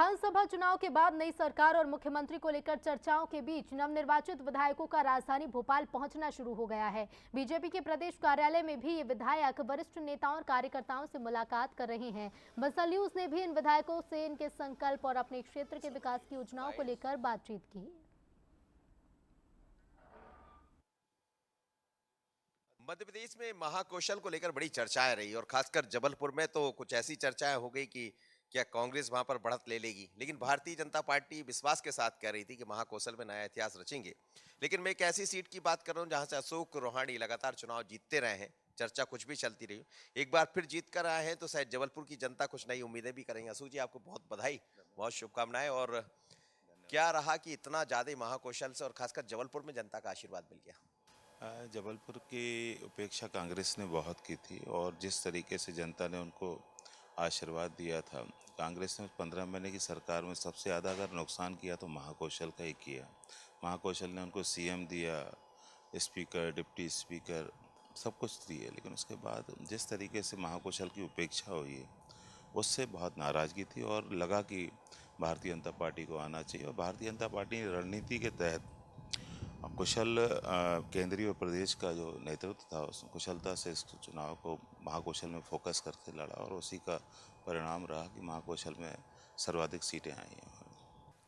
विधानसभा चुनाव के बाद नई सरकार और मुख्यमंत्री को लेकर चर्चाओं के बीच नवनिर्वाचित विधायकों का राजधानी भोपाल पहुंचना शुरू हो गया है। बीजेपी के प्रदेश कार्यालय में भी ये विधायक वरिष्ठ नेताओं और कार्यकर्ताओं से मुलाकात कर रहे हैं। बंसल न्यूज ने भी इन विधायकों से इनके संकल्प और अपने क्षेत्र के विकास की योजनाओं को लेकर बातचीत की। मध्य प्रदेश में महाकौशल को लेकर बड़ी चर्चाएं रही और खासकर जबलपुर में तो कुछ ऐसी चर्चाएं हो गई कि क्या कांग्रेस वहां पर बढ़त ले लेगी। लेकिन भारतीय जनता पार्टी विश्वास के साथ कह रही थी कि महाकौशल में नया इतिहास रचेंगे। लेकिन मैं एक ऐसी सीट की बात कर रहा हूं जहां से अशोक रोहाणी लगातार चुनाव जीतते रहे हैं, चर्चा कुछ भी चलती रही। एक बार फिर जीत कर आए हैं तो शायद जबलपुर की जनता कुछ नई उम्मीदें भी करेंगे। अशोक जी, आपको बहुत बधाई, बहुत शुभकामनाएं। और क्या रहा कि इतना ज्यादा महाकौशल से और खासकर जबलपुर में जनता का आशीर्वाद मिल गया? जबलपुर की उपेक्षा कांग्रेस ने बहुत की थी और जिस तरीके से जनता ने उनको आशीर्वाद दिया था, कांग्रेस ने 15 महीने की सरकार में सबसे ज़्यादा अगर नुकसान किया तो महाकौशल का ही किया। महाकौशल ने उनको सीएम दिया, स्पीकर, डिप्टी स्पीकर, सब कुछ दिए, लेकिन उसके बाद जिस तरीके से महाकौशल की उपेक्षा हुई है उससे बहुत नाराज़गी थी और लगा कि भारतीय जनता पार्टी को आना चाहिए। और भारतीय जनता पार्टी ने रणनीति के तहत कुशल केंद्रीय और प्रदेश का जो नेतृत्व था उस कुशलता से इस चुनाव को महाकौशल में फोकस करके लड़ा और उसी का परिणाम रहा कि महाकौशल में सर्वाधिक सीटें आई हैं।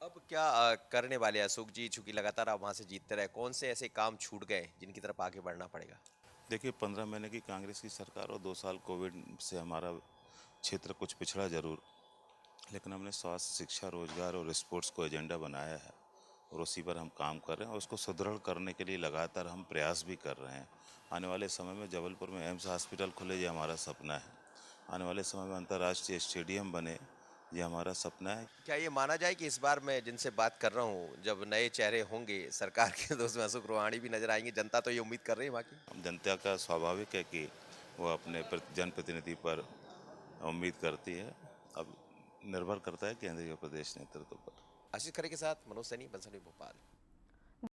अब क्या करने वाले हैं अशोक जी, चूंकि लगातार आप वहां से जीतते रहे? कौन से ऐसे काम छूट गए जिनकी तरफ आगे बढ़ना पड़ेगा? देखिए, 15 महीने की कांग्रेस की सरकार और 2 साल कोविड से हमारा क्षेत्र कुछ पिछड़ा जरूर, लेकिन हमने स्वास्थ्य, शिक्षा, रोजगार और स्पोर्ट्स को एजेंडा बनाया है और उसी पर हम काम कर रहे हैं और उसको सुदृढ़ करने के लिए लगातार हम प्रयास भी कर रहे हैं। आने वाले समय में जबलपुर में एम्स हॉस्पिटल खुले, ये हमारा सपना है। आने वाले समय में अंतर्राष्ट्रीय स्टेडियम बने, ये हमारा सपना है। क्या ये माना जाए कि इस बार मैं जिनसे बात कर रहा हूँ, जब नए चेहरे होंगे सरकार के तो उसमें अशोक रोहाणी भी नजर आएंगे? जनता तो ये उम्मीद कर रही है वहाँ की। जनता का स्वाभाविक है कि वो अपने जनप्रतिनिधि पर उम्मीद करती है। अब निर्भर करता है केंद्रीय और प्रदेश नेतृत्व पर। आशीष खरे के साथ मनोज सैनी, बंसल न्यूज़, भोपाल।